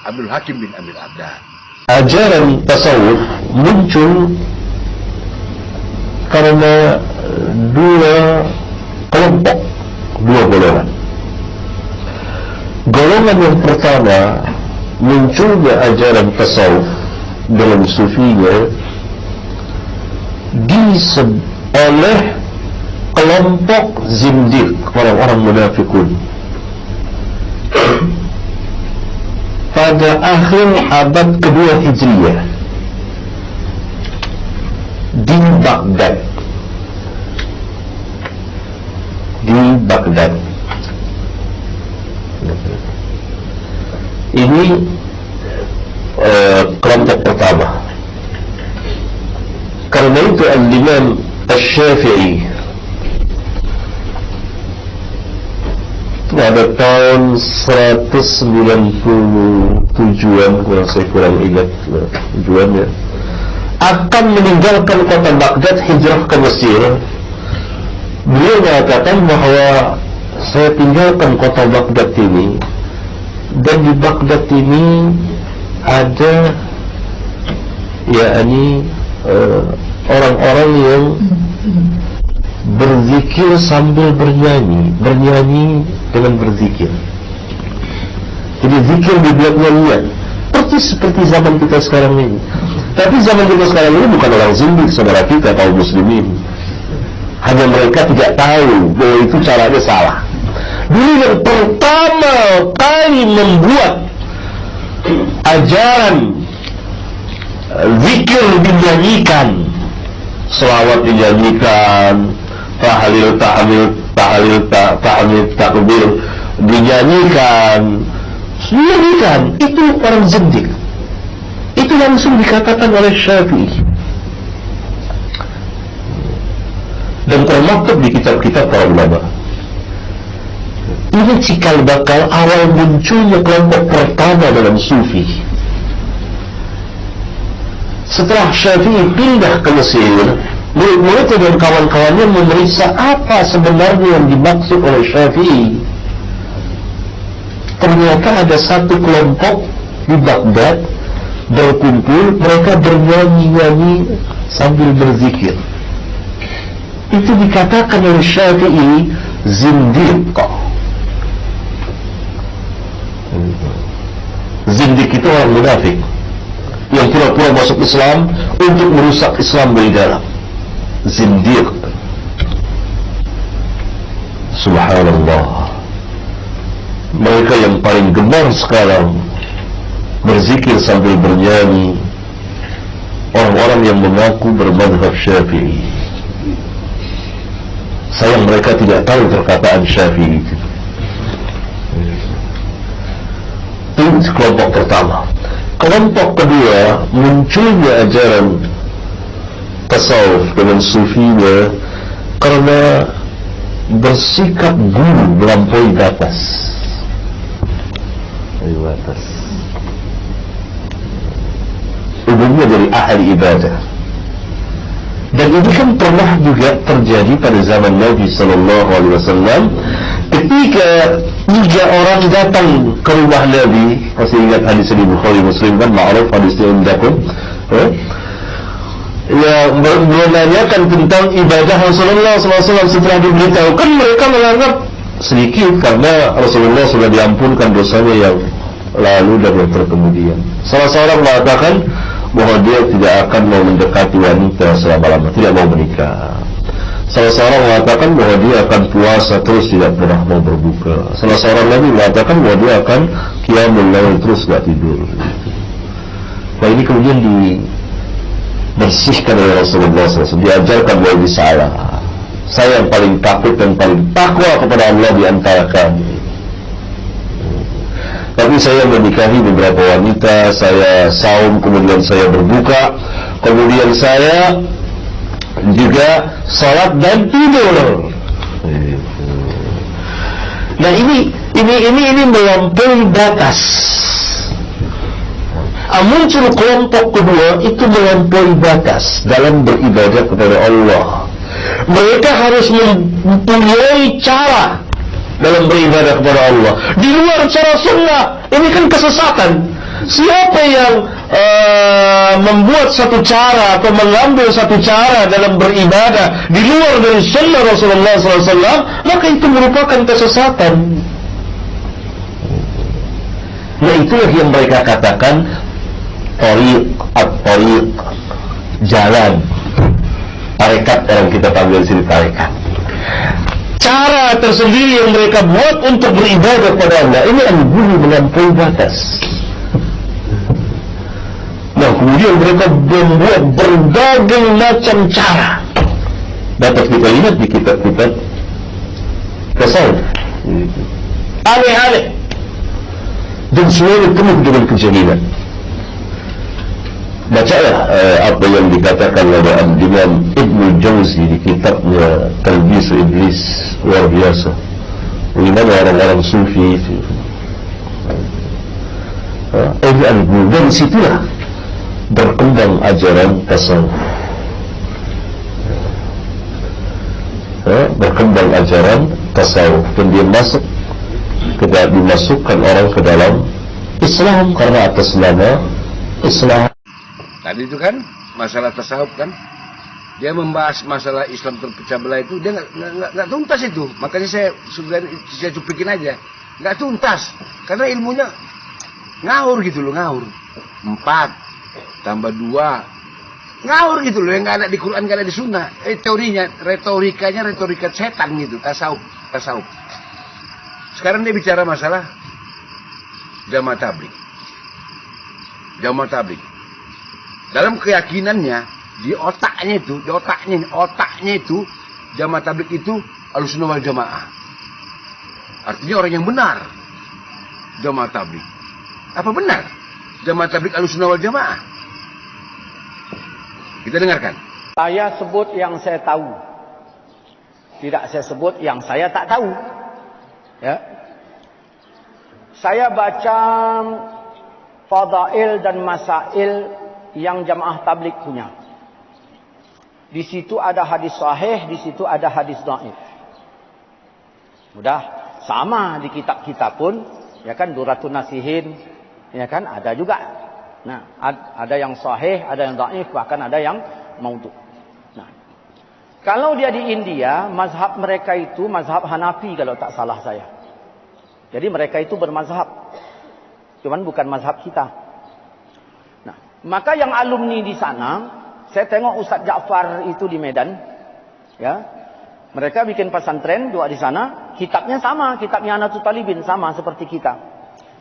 Abdul Hakim bin Amir Abdan. Ajaran tasawuf muncul karena dua kelompok, dua golongan. Golongan yang pertama, munculnya ajaran tasawuf dalam sufinya oleh kelompok zindiq, orang-orang munafikun, pada akhir abad kedua Hijriyah di Baghdad. Ini kelompok pertama. Karena itu Al-Imam Asy-Syafi'i pada tahun 197-an, saya kurang ingat tujuannya, akan meninggalkan kota Baghdad, hijrah ke Mesir. Beliau mengatakan bahwa saya tinggalkan kota Baghdad ini, dan di Baghdad ini ada orang-orang yang berzikir sambil bernyanyi dengan berzikir. Jadi zikir dibuat nyanyian, seperti zaman kita sekarang ini. Tapi zaman kita sekarang ini bukan orang zindik, saudara kita, kaum muslimin. Hanya mereka tidak tahu bahwa itu caranya salah. Dulu yang pertama kali membuat ajaran zikir dinyanyikan, selawat dinyanyikan, tahlil takbir dinyanyikan, itu orang zindik. Itu langsung dikatakan oleh Syafi'i dan termaktub di kitab-kitab para ulama. Ini cikal bakal awal munculnya kelompok pertama dalam sufi. Setelah Syafi'i pindah ke Mesir, murid-muridnya dan kawan-kawannya memeriksa apa sebenarnya yang dimaksud oleh Syafi'i. Ternyata ada satu kelompok di Baghdad berkumpul, mereka bernyanyi-nyanyi sambil berzikir. Itu dikatakan oleh Syafi'i zindiq. Zindiq itu orang munafik yang pura-pura masuk Islam untuk merusak Islam dari dalam. Zindiq. Subhanallah. Mereka yang paling gemar sekarang berzikir sambil bernyanyi, orang-orang yang mengaku bermadhab Syafi'i. Sayang mereka tidak tahu perkataan Syafi'i itu. Itu kelompok pertama. Kelompok kedua, munculnya ajaran tasawuf dengan sufinya karena bersikap guru melampaui batas. Umumnya dari ahli ibadah. Dan ini kan pernah juga terjadi pada zaman Nabi Sallallahu Alaihi Wasallam ketika 3 orang datang ke rumah Nabi. Masih ingat hadis di Bukhari Muslim kan, ma'ruf hadisnya indakum, ya, menanyakan tentang ibadah Rasulullah SAW. Setelah diberitahukan, mereka menganggap sedikit karena Rasulullah sudah diampunkan dosanya yang lalu dan yang terkemudian. Salah seorang mengatakan bahwa dia tidak akan mau mendekati wanita selama-lama, tidak mau menikah. Salah seorang mengatakan bahwa dia akan puasa terus, tidak pernah mau berbuka. Salah seorang lagi mengatakan bahwa dia akan qiyamul lail terus, tidak tidur. Nah, ini kemudian dibersihkan oleh Rasulullah SAW, diajarkan bahwa ini salah. Saya yang paling takut dan paling takwa kepada Allah di antara kami. Tapi saya menikahi beberapa wanita, saya saum, kemudian saya berbuka, kemudian saya juga salat dan tidur. Nah, ini melampaui batas. Muncul kelompok kedua, itu melampaui batas dalam beribadah kepada Allah. Mereka harus mempunyai cara dalam beribadah kepada Allah di luar cara sunnah. Ini kan kesesatan. Siapa yang membuat satu cara atau mengambil satu cara dalam beribadah di luar dari sunnah Rasulullah SAW, maka itu merupakan kesesatan. Nah, itulah yang mereka katakan tariq, jalan. Tarekat, orang kita panggil sini tarekat. Cara tersendiri yang mereka buat untuk beribadah kepada Allah, ini al-ghulu melampaui batas. Nah, kemudian mereka membuat berbagai macam cara. Dapat kita lihat di kitab-kitab tasawuf. Aneh-aneh. Dan semuanya penuh dengan kejadian. Bacalah apa yang dikatakan oleh Imam Ibnu Jauzi di kitabnya Talbis Iblis, luar biasa. Bagaimana orang-orang sufi itu. Dan situlah berkembang ajaran tasawuf. Berkembang ajaran tasawuf dan dia dimasukkan orang ke dalam Islam karena atas nama Islam. Tadi itu kan masalah tasawuf kan, dia membahas masalah Islam terpecah belah itu, dia nggak tuntas itu. Makanya saya cuplikin aja, nggak tuntas karena ilmunya ngawur gitu loh, ngawur. 4 tambah 2 ngawur gitu loh, yang nggak ada di Quran, nggak ada di Sunnah. Teorinya, retorika setan gitu, tasawuf. Sekarang dia bicara masalah jamaah tabligh. Dalam keyakinannya, di otaknya itu jamaah tabligh itu Ahlussunnah wal Jamaah. Artinya orang yang benar jamaah tabligh. Apa benar jamaah tabligh Ahlussunnah wal Jamaah? Kita dengarkan. Saya sebut yang saya tahu. Tidak saya sebut yang saya tak tahu. Ya. Saya baca fadail dan masail yang jamaah tabligh punya. Di situ ada hadis sahih, di situ ada hadis dhaif. Mudah, sama di kitab-kitab pun, ya kan, Duratun Nasihin, ya kan, ada juga. Nah, ada yang sahih, ada yang dhaif, bahkan ada yang maudhu'. Nah, kalau dia di India, mazhab mereka itu mazhab Hanafi kalau tak salah saya. Jadi mereka itu bermazhab. Cuman bukan mazhab kita. Maka yang alumni di sana, saya tengok Ustaz Ja'far itu di Medan, ya, mereka bikin pesantren dua di sana, kitabnya sama, kitabnya Anatul Talibin sama seperti kita,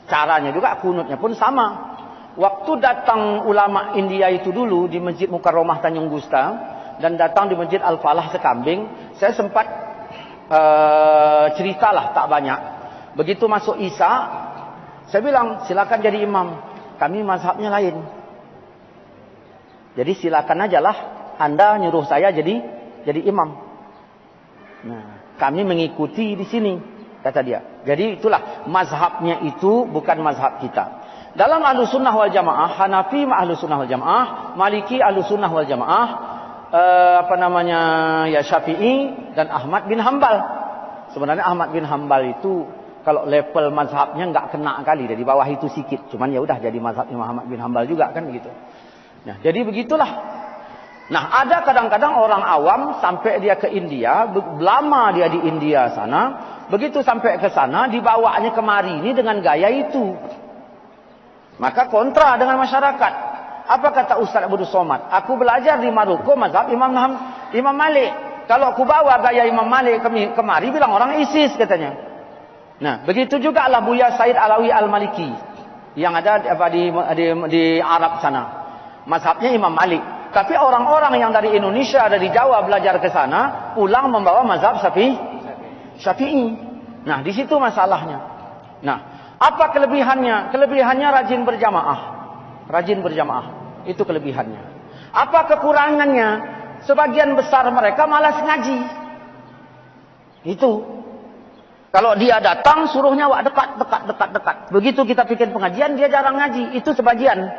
caranya juga, kunutnya pun sama. Waktu datang ulama India itu dulu di Masjid Mukarramah Tanjung Gusta dan datang di Masjid Al-Falah Sekambing, saya sempat ceritalah tak banyak. Begitu masuk Isya, saya bilang silakan jadi imam, kami mazhabnya lain. Jadi silakan ajalah Anda nyuruh saya jadi imam. Nah, kami mengikuti di sini, kata dia. Jadi itulah mazhabnya itu bukan mazhab kita. Dalam Ahlussunnah wal Jamaah, Hanafi Ahlussunnah wal Jamaah, Maliki Ahlussunnah wal Jamaah, Syafi'i dan Ahmad bin Hambal. Sebenarnya Ahmad bin Hambal itu kalau level mazhabnya nggak kena kali, dari bawah itu sedikit. Cuman ya udah jadi mazhabnya Ahmad bin Hambal juga kan begitu. Nah, jadi begitulah. Nah, ada kadang-kadang orang awam sampai dia ke India, lama dia di India sana, begitu sampai ke sana dibawanya kemari ini dengan gaya itu. Maka kontra dengan masyarakat. Apa kata Ustaz Abdul Somad? Aku belajar di Maroko mazhab Imam Malik. Kalau aku bawa gaya Imam Malik kemari, bilang orang ISIS katanya. Nah, begitu juga lah Buya Said Alawi Al-Maliki yang ada di Arab sana. Mazhabnya Imam Malik. Tapi orang-orang yang dari Indonesia, dari Jawa belajar ke sana, pulang membawa mazhab Syafi'i. Nah, di situ masalahnya. Nah, apa kelebihannya? Kelebihannya rajin berjamaah. Itu kelebihannya. Apa kekurangannya? Sebagian besar mereka malas ngaji. Itu. Kalau dia datang, suruhnya dekat. Begitu kita bikin pengajian, dia jarang ngaji. Itu sebagian.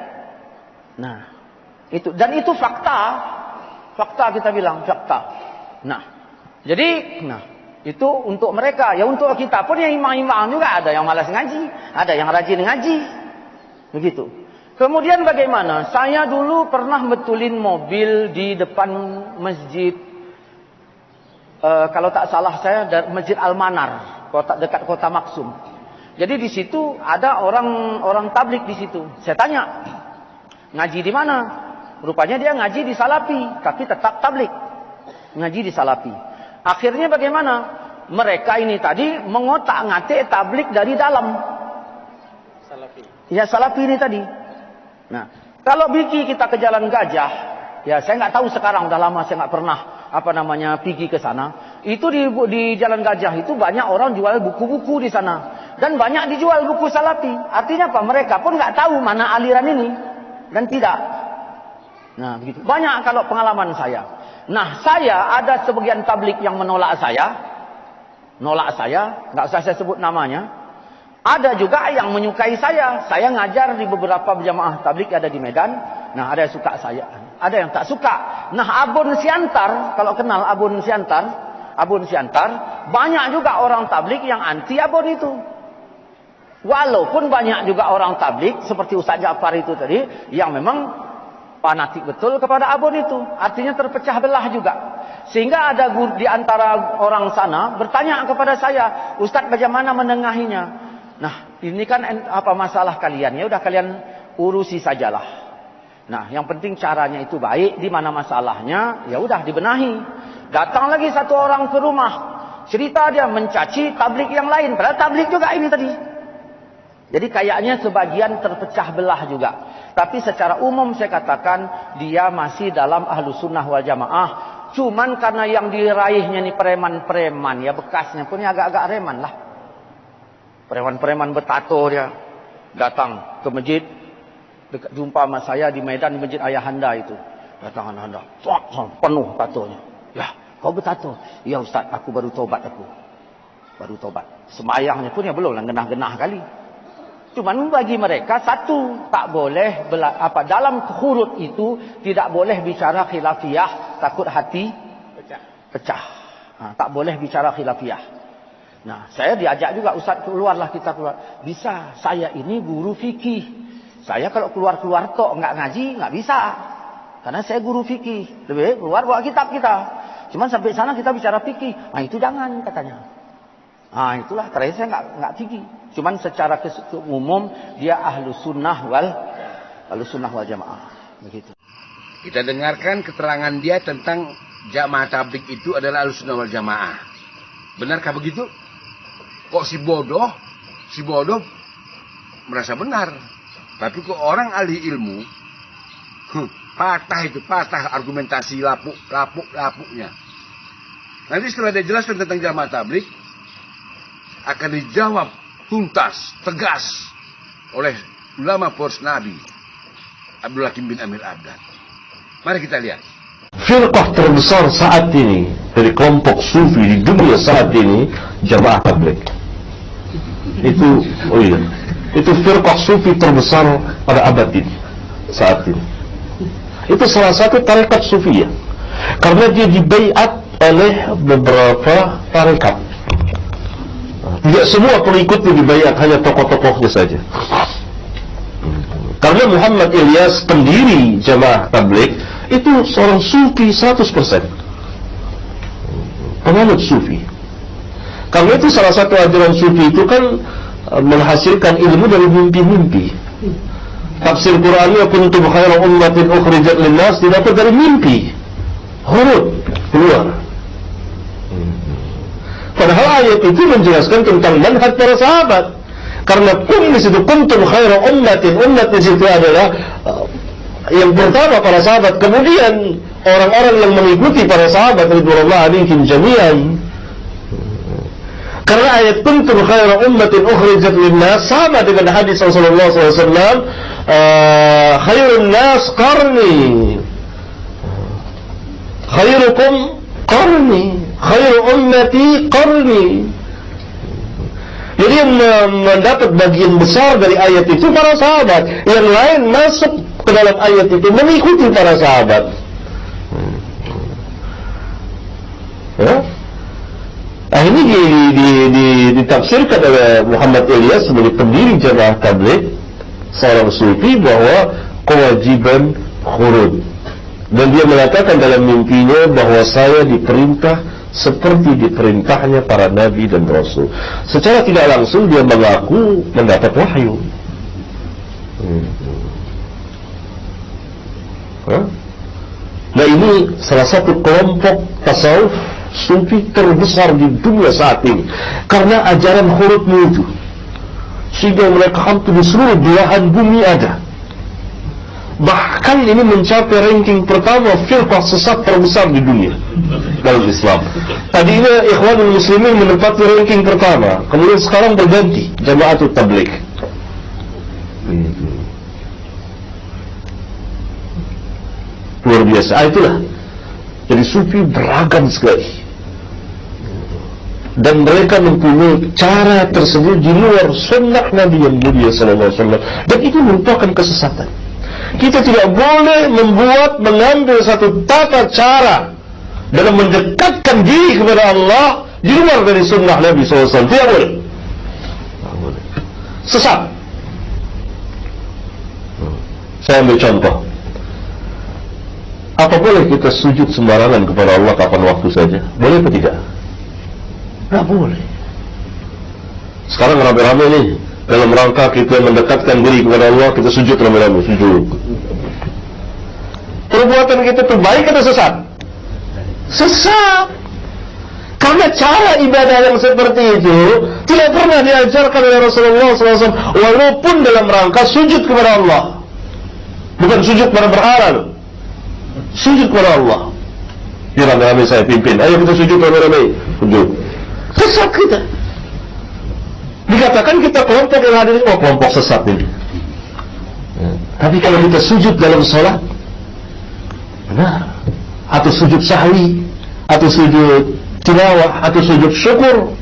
Nah, itu, dan itu fakta kita bilang fakta. Nah, jadi, itu untuk mereka. Ya untuk kita pun yang imam-imam juga ada yang malas ngaji, ada yang rajin ngaji, begitu. Kemudian bagaimana? Saya dulu pernah betulin mobil di depan masjid, kalau tak salah saya dari Masjid Al-Manar, dekat kota Maksum. Jadi di situ ada orang tablik di situ. Saya tanya, ngaji di mana? Rupanya dia ngaji di Salafi, tapi tetap tablik. Ngaji di Salafi. Akhirnya bagaimana? Mereka ini tadi mengotak-ngatik tablik dari dalam. Salafi. Ya, Salafi ini tadi. Nah, kalau pergi kita ke Jalan Gajah, ya saya nggak tahu sekarang, udah lama saya nggak pernah pergi ke sana. Itu di Jalan Gajah itu banyak orang jual buku-buku di sana, dan banyak dijual buku Salafi. Artinya apa? Mereka pun nggak tahu mana aliran ini dan tidak. Nah, begitu. Banyak kalau pengalaman saya. Nah, saya ada sebagian tablik yang menolak saya, nggak usah saya sebut namanya. Ada juga yang menyukai saya. Saya ngajar di beberapa jamaah tablik ada di Medan. Nah, ada yang suka saya, ada yang tak suka. Nah, Abun Siantar, kalau kenal Abun Siantar, banyak juga orang tablik yang anti Abun itu. Walaupun banyak juga orang tablik seperti Ustaz Ja'far itu tadi yang memang fanatik betul kepada Abun itu. Artinya terpecah belah juga. Sehingga ada di antara orang sana bertanya kepada saya, Ustaz bagaimana menengahinya? Nah, ini kan masalah kalian, ya udah kalian urusi sajalah. Nah, yang penting caranya itu baik, di mana masalahnya, ya udah dibenahi. Datang lagi satu orang ke rumah, cerita dia mencaci tablik yang lain, padahal tablik juga ini tadi. Jadi kayaknya sebagian terpecah belah juga. Tapi secara umum saya katakan dia masih dalam Ahlus Sunnah wal Jamaah. Cuman karena yang diraihnya nih preman-preman, ya bekasnya pun agak-agak reman lah. Preman-preman bertato dia datang ke masjid, jumpa sama saya di Medan, di Masjid Ayahanda itu. Datang Ayahanda, penuh tatonya. Ya, kau bertato? Ya Ustaz, aku baru tobat aku. Baru tobat. Semayangnya pun ya belum lah, genah-genah kali. Cuman bagi mereka satu, tak boleh dalam huruf itu tidak boleh bicara khilafiyah, takut hati pecah. Nah, tak boleh bicara khilafiyah. Nah, saya diajak juga, Ustaz keluarlah kita keluar. Bisa, saya ini guru fikih. Saya kalau keluar-keluar tok nggak ngaji nggak bisa. Karena saya guru fikih. Lebih keluar bawa kitab kita. Cuman sampai sana kita bicara fikih. Nah, itu jangan katanya. Nah, itulah terakhir saya nggak fikih. Cuman secara umum dia Ahlus Sunnah wal Jamaah. Begitu. Kita dengarkan keterangan dia tentang jamaah tablik itu adalah Ahlus Sunnah wal Jamaah. Benarkah begitu? Kok si bodoh merasa benar. Tapi kok orang ahli ilmu patah argumentasi lapuknya. Nanti setelah dia jelaskan tentang jamaah tablik akan dijawab tuntas, tegas oleh ulama poros Nabi Abdul Hakim bin Amir Abdan. Mari kita lihat. Firqah terbesar saat ini dari kelompok sufi di dunia saat ini jamaah tabligh. Itu firqah sufi terbesar pada abad ini saat ini. Itu salah satu tarekat sufiyah karena dia dibaiat oleh beberapa tarekat. Tidak semua pengikutnya dibaiat, hanya tokoh-tokohnya saja. Karena Muhammad Ilyas pendiri jamaah tabligh itu seorang sufi 100%. Penganut sufi. Karena itu salah satu ajaran sufi itu kan menghasilkan ilmu dari mimpi-mimpi. Tafsir Qur'annya kuntum khairu ummatin ukhrijat lin-nas didapat dari mimpi. Huruf keluar. Padahal ayat itu menjelaskan tentang manhaj para sahabat. Karena di situ kuntum khairu ummatin, umat di situ adalah yang pertama para sahabat, kemudian orang-orang yang mengikuti para sahabat radhiyallahu alaihim jami'an. Karena ayat kuntum khairu ummatin ukhrijat lin-nas sama dengan hadis Rasulullah SAW, khairun nas qarni, khairukum qarni, khairu ummati qarni. Jadi yang mendapat bagian besar dari ayat itu para sahabat, yang lain masuk ke dalam ayat itu mengikuti para sahabat. Ya? Nah, ini ditafsirkan oleh Muhammad Ilyas sebagai pendiri jamaah tabligh seorang sufi bahwa kewajiban khurud. Dan dia mengatakan dalam mimpinya bahwa saya diperintah seperti diperintahnya para nabi dan rasul. Secara tidak langsung dia mengaku mendapat wahyu. Nah, ini salah satu kelompok tasawuf sufi terbesar di dunia saat ini karena ajaran khurudmu itu, sehingga mereka hampir di seluruh belahan bumi ada. Bahkan ini mencapai ranking pertama firqah sesat terbesar di dunia dalam Islam. Tadinya Ikhwanul Muslimin menempati ranking pertama, kemudian sekarang berganti Jamaatul Tabligh. Luar biasa. Itulah. Jadi sufi beragam sekali. Dan mereka mempunyai cara tersendiri di luar sunnah Nabi yang mulia sallallahu alaihi wasallam. Dan itu merupakan kesesatan. Kita tidak boleh mengambil satu tata cara dalam mendekatkan diri kepada Allah di luar dari sunnah Nabi SAW. Tidak boleh. Sesat. Saya ambil contoh. Apa boleh kita sujud sembarangan kepada Allah kapan waktu saja? Boleh atau tidak? Tidak boleh. Sekarang rame-rame nih, dalam rangka kita mendekatkan diri kepada Allah, kita sujud rame-rame, sujud. Perbuatan kita itu baik atau sesat? Sesat. Karena cara ibadah yang seperti itu tidak pernah diajarkan oleh Rasulullah SAW, walaupun dalam rangka sujud kepada Allah. Bukan sujud kepada berhala, sujud kepada Allah. Ya, rame-rame saya pimpin, ayo kita sujud rame-rame, sujud. Sesat kita. Dikatakan kita kelompok yang hadir, oh kelompok sesat ini. Tapi kalau kita sujud dalam sholat, benar. Atau sujud sahwi, atau sujud tilawah, atau sujud syukur,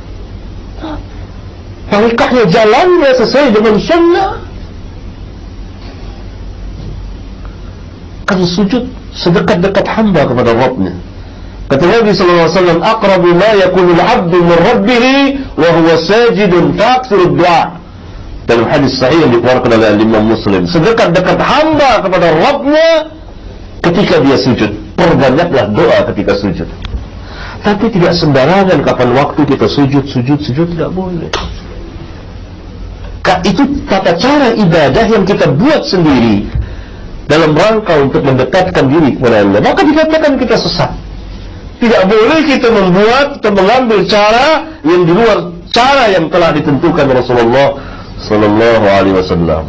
tarikahnya jalannya sesuai dengan sunnah. Kan sujud sedekat-dekat hamba kepada Rabbnya. Kata Nabi SAW, aqrabu ma yakunul abdu min rabbih wa huwa sajidun fa'aksirud du'a. Dalam hadis sahih yang dikeluarkan oleh Imam Muslim, sedekat-dekat hamba kepada Rabbnya ketika dia sujud. Perbanyaklah doa ketika sujud. Tapi tidak sembarangan kapan waktu kita sujud tidak boleh. Itu tata cara ibadah yang kita buat sendiri dalam rangka untuk mendekatkan diri kepada Allah. Maka dikatakan kita sesat. Tidak boleh kita membuat atau mengambil cara yang di luar cara yang telah ditentukan Rasulullah Sallallahu Alaihi Wasallam.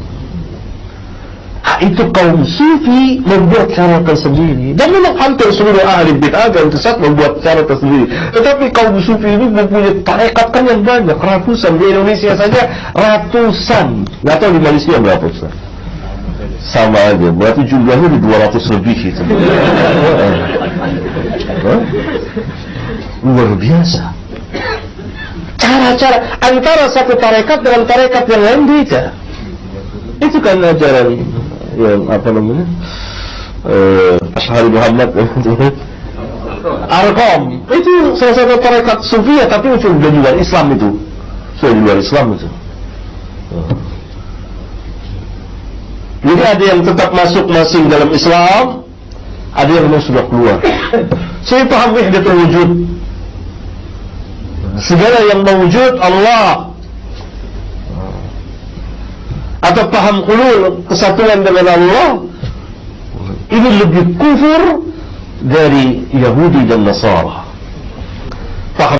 Itu kaum sufi membuat cara tersendiri, dan memang hampir seluruh ahli bid'ah dan sesat membuat cara tersendiri. Tetapi kaum sufi ini mempunyai tarekat kan yang banyak, ratusan. Di Indonesia saja ratusan. Nggak tahu di Malaysia berapa Ustaz? Sama aja, berarti jumlahnya di 200 lebih itu. Luar biasa. Cara-cara antara satu tarekat dengan tarekat yang lain beda. Itu kan ajaran yang apa namanya? Asy'ari Muhammad Arqam. Itu salah satu tarekat Sufiyah, tapi sudah di luar Islam itu. Sudah di luar Islam itu. Jadi ada yang tetap masing dalam Islam, ada yang memang sudah keluar. Saya paham wahdatul wujud. Segala yang mewujud Allah. Atau paham hulul, kesatuan dengan Allah. Ini lebih kufur dari Yahudi dan Nasara.